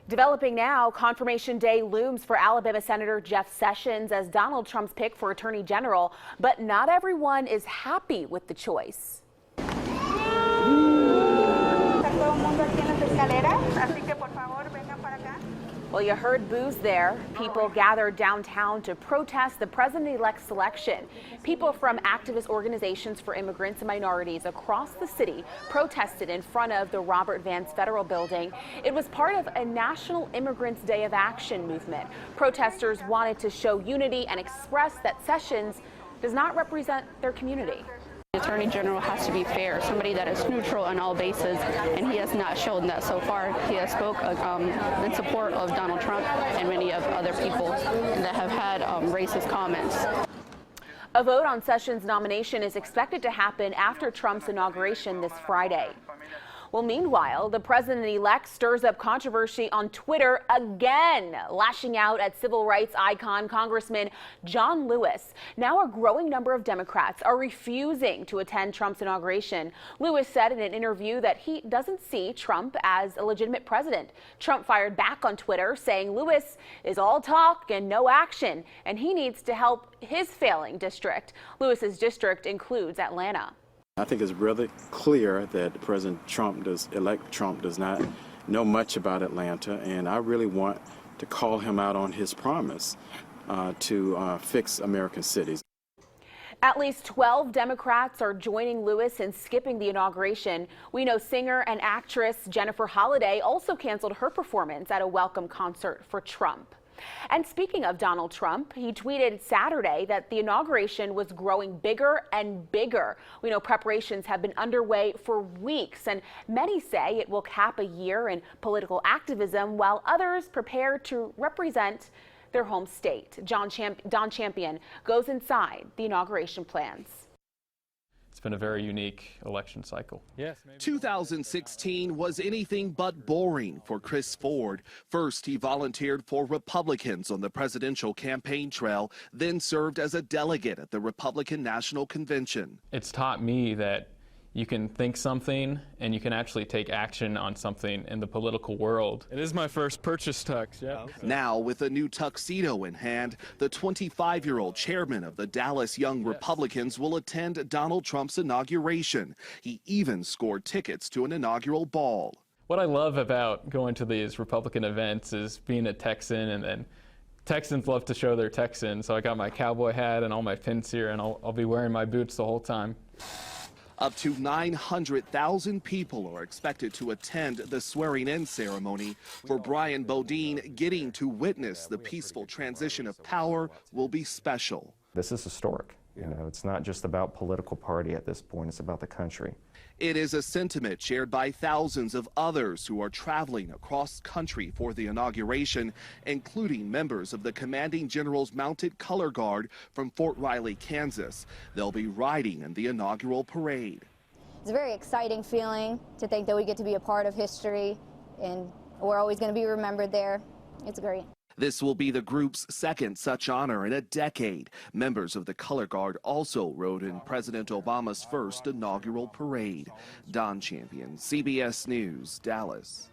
Developing now, confirmation day looms for Alabama Senator Jeff Sessions as Donald Trump's pick for Attorney General, but not everyone is happy with the choice. Well, you heard boos there. People gathered downtown to protest the president-elect's selection. People from activist organizations for immigrants and minorities across the city protested in front of the Robert Vance Federal Building. It was part of a National Immigrants Day of Action movement. Protesters wanted to show unity and express that Sessions does not represent their community. The Attorney General has to be fair, somebody that is neutral on all bases, and he has not shown that so far. He has spoke in support of Donald Trump and many of other people that have had racist comments. A vote on Sessions' nomination is expected to happen after Trump's inauguration this Friday. Well, meanwhile, the president-elect stirs up controversy on Twitter again, lashing out at civil rights icon Congressman John Lewis. Now a growing number of Democrats are refusing to attend Trump's inauguration. Lewis said in an interview that he doesn't see Trump as a legitimate president. Trump fired back on Twitter, saying Lewis is all talk and no action, and he needs to help his failing district. Lewis's district includes Atlanta. I think it's really clear that elect Trump does not know much about Atlanta, and I really want to call him out on his promise to fix American cities. At least 12 Democrats are joining Lewis in skipping the inauguration. We know singer and actress Jennifer Holliday also canceled her performance at a welcome concert for Trump. And speaking of Donald Trump, he tweeted Saturday that the inauguration was growing bigger and bigger. We know preparations have been underway for weeks, and many say it will cap a year in political activism while others prepare to represent their home state. Don Champion goes inside the inauguration plans. It's been a very unique election cycle. Yes, 2016 was anything but boring for Chris Ford. First, he volunteered for Republicans on the presidential campaign trail, then served as a delegate at the Republican National Convention. It's taught me that you can think something and you can actually take action on something in the political world. It is my first purchase tux, yeah. Now, with a new tuxedo in hand, the 25-year-old chairman of the Dallas Young Republicans will attend Donald Trump's inauguration. He even scored tickets to an inaugural ball. What I love about going to these Republican events is being a Texan, and then Texans love to show their Texan, so I got my cowboy hat and all my pins here, and I'll be wearing my boots the whole time. Up to 900,000 people are expected to attend the swearing-in ceremony. For Brian Bodine, getting to witness the peaceful transition of power will be special. This is historic. You know, it's not just about political party at this point, it's about the country. It is a sentiment shared by thousands of others who are traveling across country for the inauguration, including members of the Commanding General's Mounted Color Guard from Fort Riley, Kansas. They'll be riding in the inaugural parade. It's a very exciting feeling to think that we get to be a part of history, and we're always going to be remembered there. It's great. This will be the group's second such honor in a decade. Members of the Color Guard also rode in President Obama's first inaugural parade. Don Champion, CBS News, Dallas.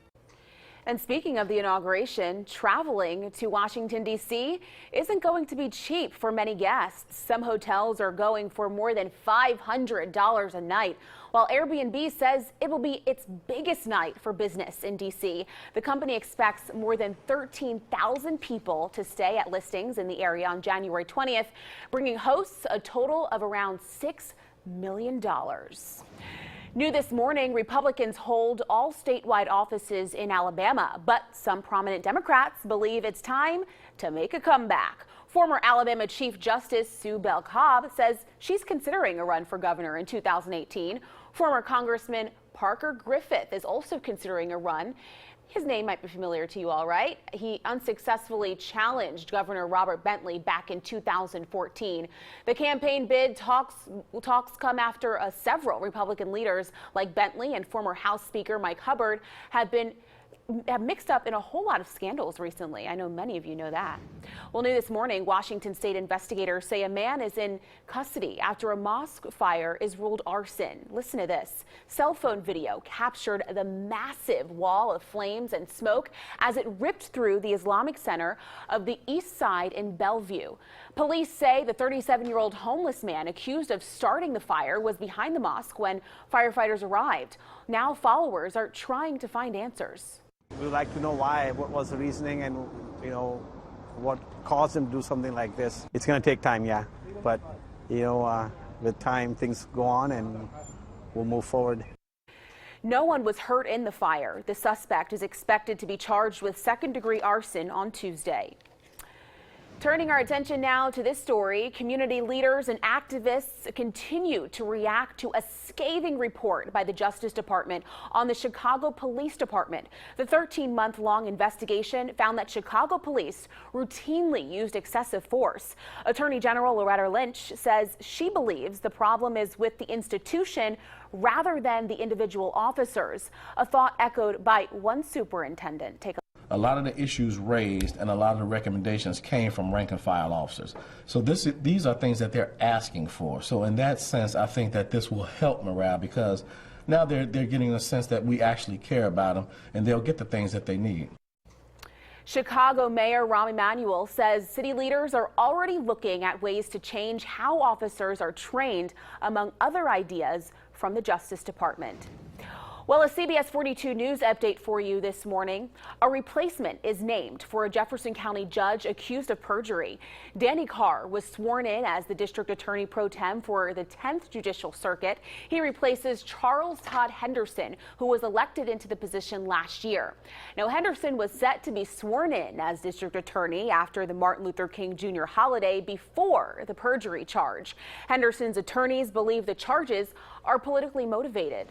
And speaking of the inauguration, traveling to Washington, D.C. isn't going to be cheap for many guests. Some hotels are going for more than $500 a night, while Airbnb says it will be its biggest night for business in D.C. The company expects more than 13,000 people to stay at listings in the area on January 20th, bringing hosts a total of around $6 million. New this morning, Republicans hold all statewide offices in Alabama, but some prominent Democrats believe it's time to make a comeback. Former Alabama Chief Justice Sue Bell Cobb says she's considering a run for governor in 2018. Former Congressman Parker Griffith is also considering a run. His name might be familiar to you all, right? He unsuccessfully challenged Governor Robert Bentley back in 2014. The campaign bid talks come after several Republican leaders like Bentley and former House Speaker Mike Hubbard have been have mixed up in a whole lot of scandals recently. I know many of you know that. Well, new this morning, Washington state investigators say a man is in custody after a mosque fire is ruled arson. Listen to this. Cell phone video captured the massive wall of flames and smoke as it ripped through the Islamic Center of the East Side in Bellevue. Police say the 37-year-old homeless man accused of starting the fire was behind the mosque when firefighters arrived. Now followers are trying to find answers. We would like to know why, what was the reasoning, and what caused him to do something like this. It's going to take time, yeah, but with time things go on and we'll move forward. No one was hurt in the fire. The suspect is expected to be charged with second-degree arson on Tuesday. Turning our attention now to this story, community leaders and activists continue to react to a scathing report by the Justice Department on the Chicago Police Department. The 13-month-long investigation found that Chicago police routinely used excessive force. Attorney General Loretta Lynch says she believes the problem is with the institution rather than the individual officers, a thought echoed by one superintendent. Take a lot of the issues raised and a lot of the recommendations came from rank and file officers. So these are things that they're asking for. So in that sense, I think that this will help morale because now they're getting a sense that we actually care about them and they'll get the things that they need. Chicago Mayor Rahm Emanuel says city leaders are already looking at ways to change how officers are trained, among other ideas from the Justice Department. Well, a CBS 42 News update for you this morning. A replacement is named for a Jefferson County judge accused of perjury. Danny Carr was sworn in as the district attorney pro tem for the 10th Judicial Circuit. He replaces Charles Todd Henderson, who was elected into the position last year. Now, Henderson was set to be sworn in as district attorney after the Martin Luther King Jr. holiday before the perjury charge. Henderson's attorneys believe the charges are politically motivated.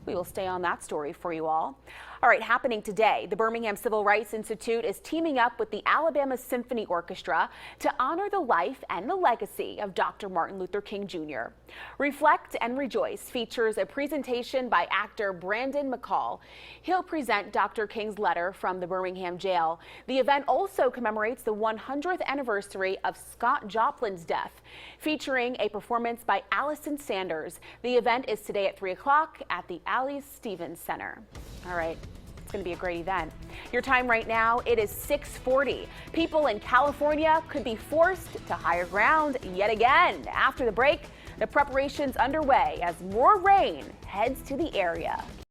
We will stay on that story for you all. All right, happening today, the Birmingham Civil Rights Institute is teaming up with the Alabama Symphony Orchestra to honor the life and the legacy of Dr. Martin Luther King Jr. Reflect and Rejoice features a presentation by actor Brandon McCall. He'll present Dr. King's letter from the Birmingham jail. The event also commemorates the 100th anniversary of Scott Joplin's death, featuring a performance by Allison Sanders. The event is today at 3 o'clock at the Alice Stevens Center. All right. It's going to be a great event. Your time right now, it is 6:40. People in California could be forced to higher ground yet again. After the break, the preparations underway as more rain heads to the area.